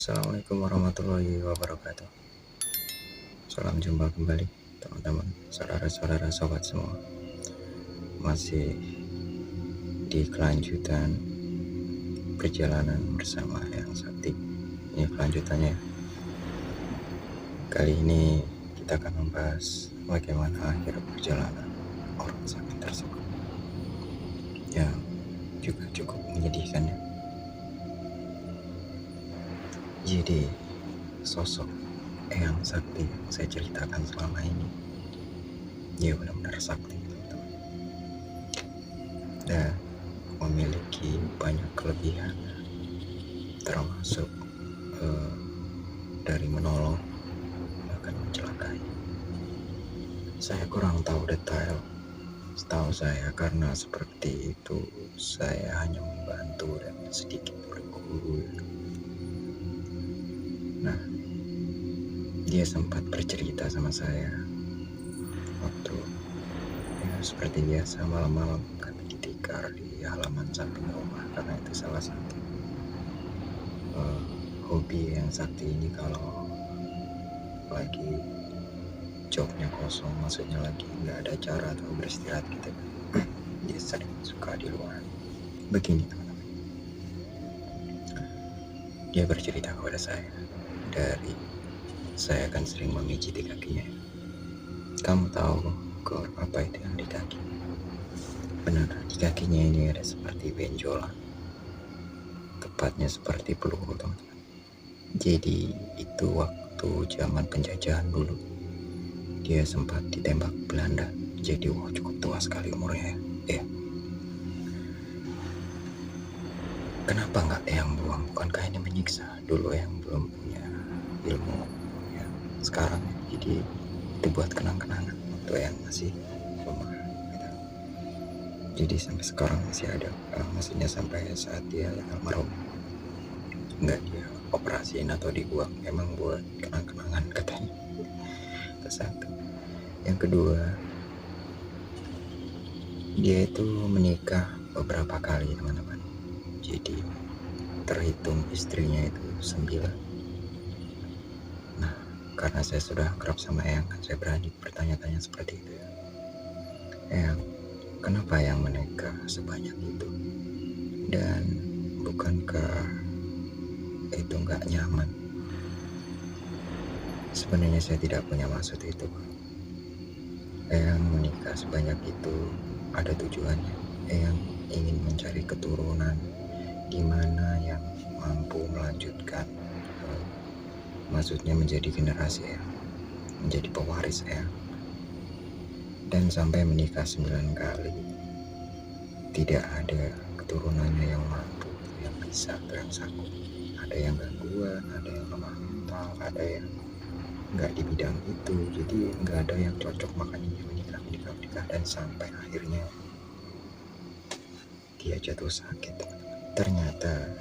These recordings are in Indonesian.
Assalamualaikum warahmatullahi wabarakatuh. Salam jumpa kembali teman-teman, saudara-saudara, sobat semua. Masih di kelanjutan perjalanan bersama Eyang Sakti. Ini kelanjutannya. Kali ini kita akan membahas bagaimana akhir perjalanan orang sakti tersebut, yang juga cukup menyedihkan ya. Jadi sosok Eyang Sakti yang saya ceritakan selama ini, dia benar-benar sakti, teman-teman, dan memiliki banyak kelebihan, termasuk dari menolong bahkan mencelakai. Saya kurang tahu detail. Setahu saya karena seperti itu saya hanya membantu dan sedikit berguru. Nah, dia sempat bercerita sama saya waktu seperti biasa malam-malam kami ditikar di halaman samping rumah, karena itu salah satu hobi yang Sakti ini. Kalau lagi jobnya kosong, maksudnya lagi nggak ada acara atau beristirahat gitu, dia sering suka di luar. Begini teman-teman, dia bercerita kepada saya, dari saya kan sering memijiti kakinya. Kamu tahu Gor, apa itu yang di kaki? Benar, di kakinya ini ada seperti benjolan, tepatnya seperti peluru, teman-teman. Jadi itu waktu zaman penjajahan dulu, dia sempat ditembak Belanda. Jadi cukup tua sekali umurnya ya. Kenapa nggak yang buang? Bukankah ini menyiksa? Dulu yang belum punya ilmu ya, sekarang jadi itu buat kenang-kenangan waktu yang masih lemah gitu. Jadi sampai sekarang masih ada, maksudnya sampai saat dia almarhum nggak dia operasiin atau dibuang, emang buat kenang-kenangan katanya. Itu satu. Yang kedua, dia itu menikah beberapa kali, teman-teman. Jadi terhitung istrinya itu 9. Nah, karena saya sudah kerap sama Eyang, kan saya berani bertanya-tanya seperti itu ya. Eyang, kenapa Eyang menikah sebanyak itu? Dan bukankah itu nggak nyaman? Sebenarnya saya tidak punya maksud itu. Eyang menikah sebanyak itu ada tujuannya. Eyang ingin mencari keturunan di mana yang mampu melanjutkan, maksudnya menjadi generasi Eyang, menjadi pewaris Eyang. Dan sampai menikah 9 kali, tidak ada keturunannya yang mampu, yang bisa, atau yang sanggup. Ada yang gangguan, ada yang lemah mental, ada yang nggak di bidang itu. Jadi nggak ada yang cocok, makanya dia menikah. Dan sampai akhirnya dia jatuh sakit. Ternyata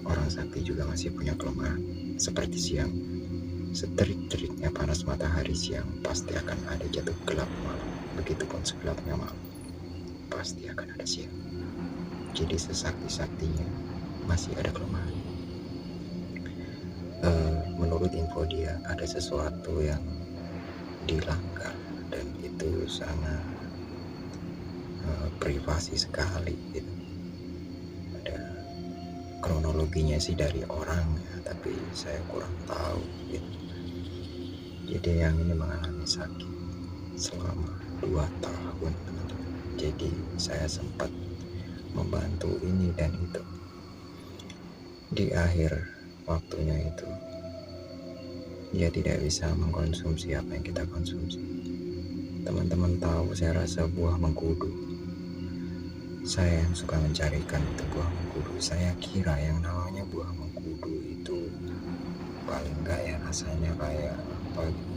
orang sakti juga masih punya kelemahan. Seperti siang, seterik-teriknya panas matahari siang, pasti akan ada jatuh gelap malam. Begitupun segelapnya malam, pasti akan ada siang. Jadi sesakti-saktinya masih ada kelemahan. Menurut info dia, ada sesuatu yang dilanggar, dan itu sangat privasi sekali gitu. Ada kronologinya sih dari orang ya, tapi saya kurang tahu gitu. Jadi yang ini mengalami sakit selama 2 tahun, teman-teman. Jadi saya sempat membantu ini dan itu. Di akhir waktunya itu, dia tidak bisa mengkonsumsi apa yang kita konsumsi. Teman-teman tahu, saya rasa buah mengkudu. Saya yang suka mencarikan itu buah mengkudu. Saya kira yang namanya buah mengkudu itu paling enggak ya rasanya kayak apa gitu.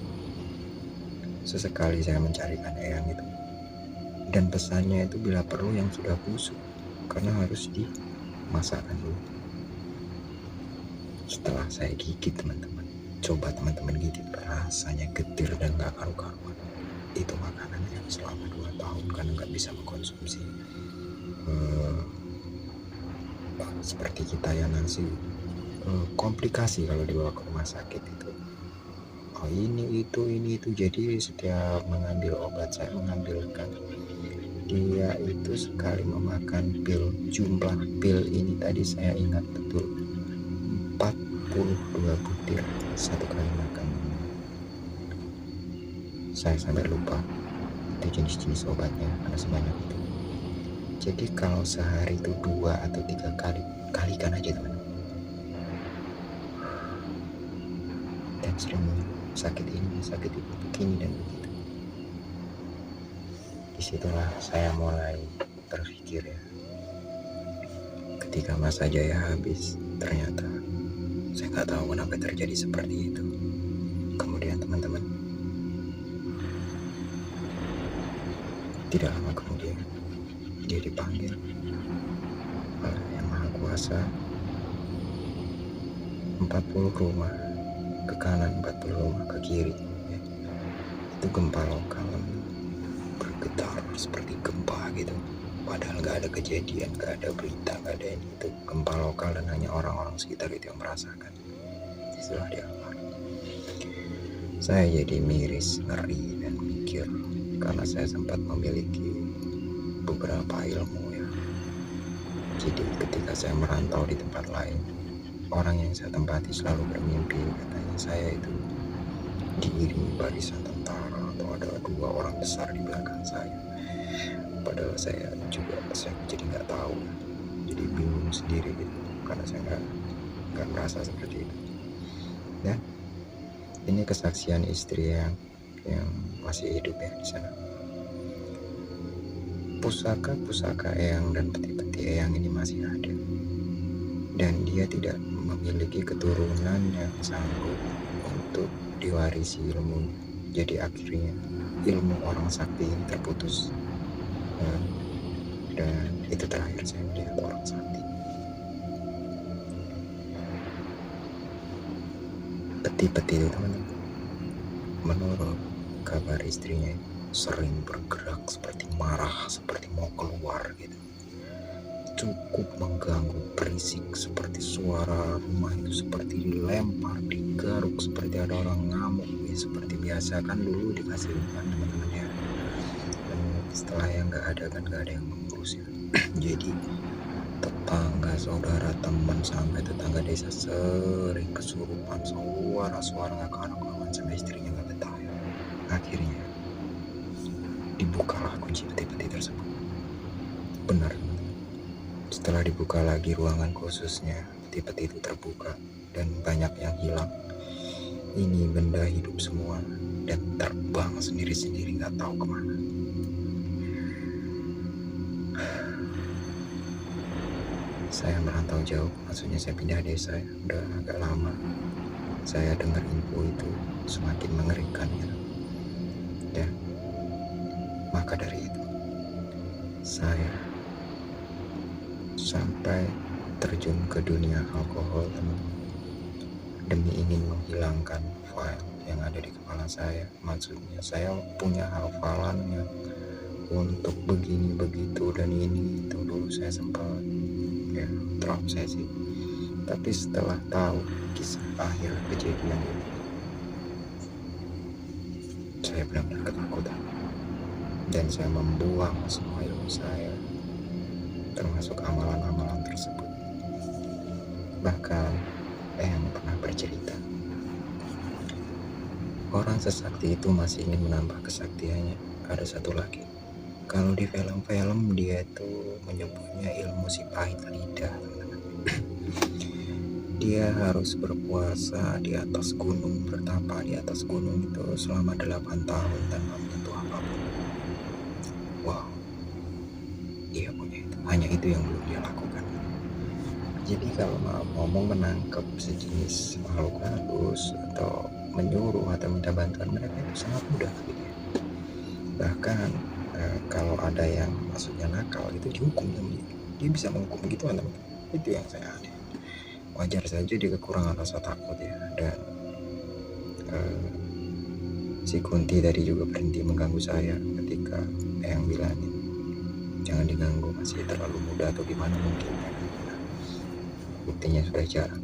Sesekali saya mencarikan Eyang itu, dan pesannya itu bila perlu yang sudah busuk, karena harus dimasakkan dulu. Setelah saya gigit, teman-teman, coba teman-teman gigit, rasanya getir dan gak karu-karuan. Itu makanan yang selama 2 tahun kan gak bisa mengkonsumsi seperti kita ya, nasi komplikasi kalau dibawa ke rumah sakit itu. Oh ini itu, jadi setiap mengambil obat saya mengambilkan, dia itu sekali memakan pil, jumlah pil ini tadi saya ingat betul 42 butir satu kali makan. Saya sampai lupa itu jenis-jenis obatnya karena sebanyak itu. Jadi kalau sehari itu 2 atau 3 kali, kalikan aja teman. Dan sering sakit ini, sakit itu, begini dan begitu. Disitulah saya mulai berpikir ya, ketika masa jaya habis, ternyata saya nggak tahu kenapa terjadi seperti itu. Kemudian teman-teman, tidak lama kemudian dia dipanggil oleh Yang Maha Kuasa, 40 rumah ke kanan, 40 rumah ke kiri ya. Itu gempa lokal, bergetar seperti gempa gitu, padahal nggak ada kejadian, nggak ada berita, nggak ada ini. Itu gempa lokal dan hanya orang-orang sekitar itu yang merasakan. Setelah dia saya jadi miris, ngeri, dan mikir karena saya sempat memiliki beberapa ilmu ya. Jadi ketika saya merantau di tempat lain, orang yang saya tempati selalu bermimpi katanya saya itu diiringi barisan tentara atau ada 2 orang besar di belakang saya. Padahal saya jadi nggak tahu, jadi bingung sendiri gitu karena saya nggak merasa seperti itu. Dan ini kesaksian istri yang masih hidup ya di sana. Pusaka Eyang dan peti-peti Eyang ini masih ada, dan dia tidak memiliki keturunan yang sanggup untuk diwarisi ilmu. Jadi akhirnya ilmu orang sakti ini terputus, dan itu terakhir saya melihat orang sakti. Peti-peti itu teman-teman, menurut kabar istrinya sering bergerak seperti marah, seperti mau keluar gitu. Cukup mengganggu, berisik seperti suara rumah itu seperti dilempar, digaruk seperti ada orang ngamuk ya, seperti biasa kan dulu dikasih umpan teman-teman ya. Dan setelah yang nggak ada kan nggak ada yang mengurus ya. Jadi tetangga, saudara, teman, sampai tetangga desa sering kesurupan, suara ngakak-ngakakan sampai istrinya nggak betah ya. Akhirnya dibukalah kunci peti-peti tersebut. Benar, setelah dibuka lagi ruangan khususnya, peti-peti itu terbuka dan banyak yang hilang. Ini benda hidup semua dan terbang sendiri-sendiri nggak tahu kemana. Saya merantau jauh, maksudnya saya pindah desa ya, udah agak lama. Saya dengar info itu semakin mengerikan ya. Dan maka dari itu saya sampai terjun ke dunia alkohol demi ingin menghilangkan file yang ada di kepala saya. Maksudnya saya punya hafalan yang untuk begini begitu dan ini itu. Dulu saya sempat ya terobsesi, tapi setelah tahu kisah akhir kejadian ini, saya benar-benar ketakutan dan saya membuang semua ilmu saya, termasuk amalan-amalan tersebut. Bahkan yang pernah bercerita, orang sesakti itu masih ingin menambah kesaktiannya. Ada satu lagi, kalau di film-film dia itu menyebutnya ilmu si pahit lidah. Dia harus berpuasa di atas gunung, bertapa di atas gunung itu selama 8 tahun tanpa menyentuh apapun. Wow, dia punya itu, hanya itu yang belum dia lakukan. Jadi kalau mau menangkap sejenis makhluk halus atau menyuruh atau minta bantuan mereka itu sangat mudah gitu ya. Bahkan kalau ada yang maksudnya nakal itu dihukum sama dia bisa menghukum gitu teman-teman. Itu yang saya aneh. Wajar saja dia kekurangan rasa takut ya. Dan si Kunti tadi juga berhenti mengganggu saya ketika yang bilangin jangan diganggu, masih terlalu muda atau gimana mungkin ya. Buktinya sudah jarang.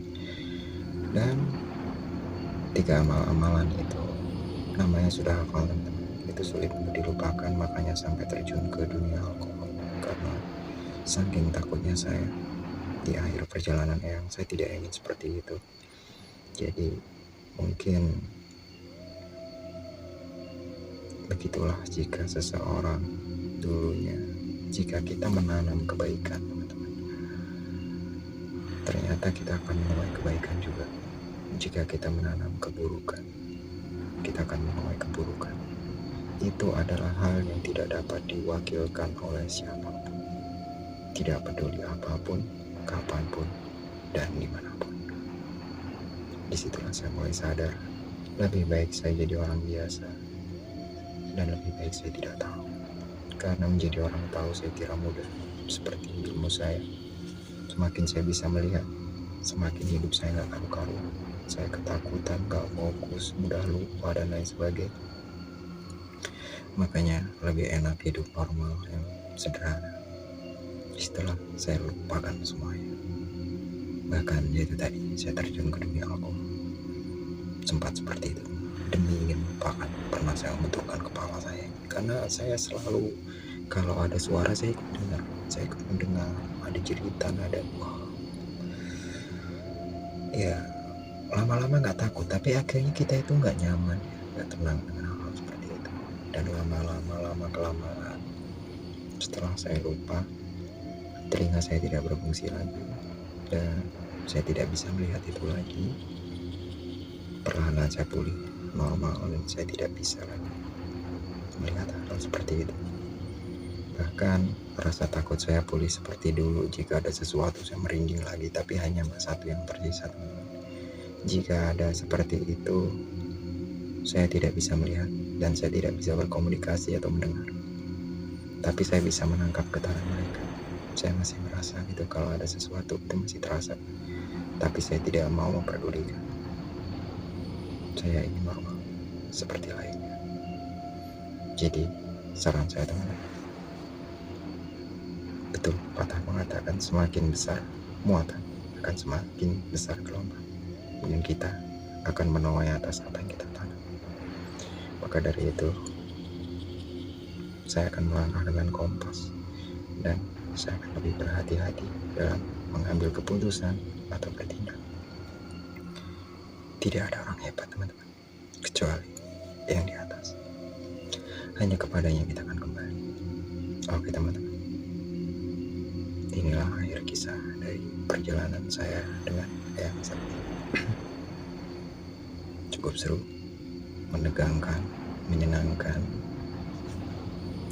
Dan 3 amalan itu namanya sudah hafal teman-teman. Itu sulit untuk dilupakan, makanya sampai terjun ke dunia alkohol. Karena saking takutnya saya di akhir perjalanan yang saya tidak ingin seperti itu. Jadi mungkin begitulah jika seseorang dulunya, jika kita menanam kebaikan teman-teman, ternyata kita akan menuai kebaikan juga. Jika kita menanam keburukan, kita akan menuai keburukan. Itu adalah hal yang tidak dapat diwakilkan oleh siapapun, tidak peduli apapun, kapanpun, dan dimanapun. Disitulah saya mulai sadar, lebih baik saya jadi orang biasa, dan lebih baik saya tidak tahu. Karena menjadi orang tahu saya kira mudah, seperti ilmu saya. Semakin saya bisa melihat, semakin hidup saya gak karu-karuan. Saya ketakutan, gak fokus, mudah lupa, dan lain sebagainya. Makanya lebih enak hidup normal yang sederhana. Setelah saya lupakan semuanya. Bahkan itu tadi, saya terjun ke dunia alkohol. Sempat seperti itu. Demi ingin melupakan, pernah saya membenturkan kepala saya. Karena saya selalu, kalau ada suara saya ikut dengar. Saya ikut mendengar, ada jeritan, ada wah. Ya, lama-lama gak takut, tapi akhirnya kita itu gak nyaman, gak tenang dengan hal-hal seperti itu. Dan lama kelamaan, setelah saya lupa, telinga saya tidak berfungsi lagi, dan saya tidak bisa melihat itu lagi. Perlahan saya pulih normal, dan saya tidak bisa lagi melihat hal seperti itu. Bahkan rasa takut saya pulih seperti dulu. Jika ada sesuatu saya merinding lagi, tapi hanya satu yang tersisa teman-teman. Jika ada seperti itu, saya tidak bisa melihat dan saya tidak bisa berkomunikasi atau mendengar. Tapi saya bisa menangkap getaran mereka. Saya masih merasa gitu kalau ada sesuatu itu masih terasa. Tapi saya tidak mau memperdulikan. Saya ingin normal seperti lainnya. Jadi saran saya teman-teman, betul patah mengatakan semakin besar muatan akan semakin besar gelombang, dan kita akan menuai atas apa yang kita tanam. Maka dari itu saya akan melangkah dengan kompas, dan saya akan lebih berhati-hati dalam mengambil keputusan atau bertindak. Tidak ada orang hebat teman-teman, kecuali yang di atas. Hanya kepadanya kita akan kembali. Oke teman-teman, inilah akhir kisah dari perjalanan saya dengan Eyang Sakti. Cukup seru, menegangkan, menyenangkan,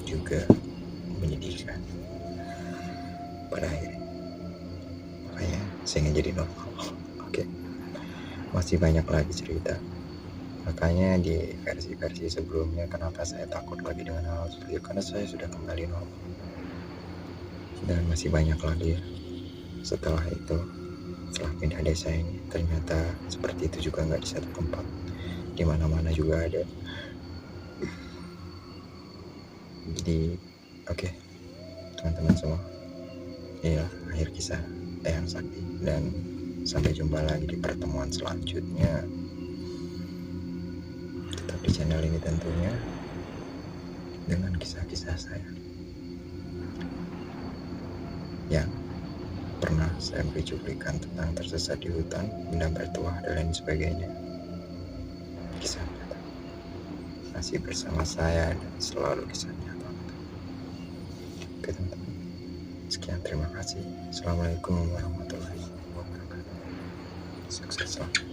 juga menyedihkan pada akhirnya. Makanya saya ingin jadi normal. Oke. Masih banyak lagi cerita. Makanya di versi-versi sebelumnya kenapa saya takut lagi dengan hal seperti itu, karena saya sudah kembali normal. Dan masih banyak lagi ya. Setelah itu, setelah pindah desa ini, ternyata seperti itu juga nggak di satu tempat, di mana-mana juga ada. Jadi oke, teman-teman semua, inilah akhir kisah Eyang Sakti, dan sampai jumpa lagi di pertemuan selanjutnya. Tetap di channel ini tentunya, dengan kisah-kisah saya yang pernah saya beri cuplikan tentang tersesat di hutan, benda bertuah, dan lain sebagainya. Kisah nyata masih bersama saya dan selalu kisah nyata. Oke teman-teman, sekian, terima kasih. Assalamualaikum warahmatullahi wabarakatuh. Sukses selalu.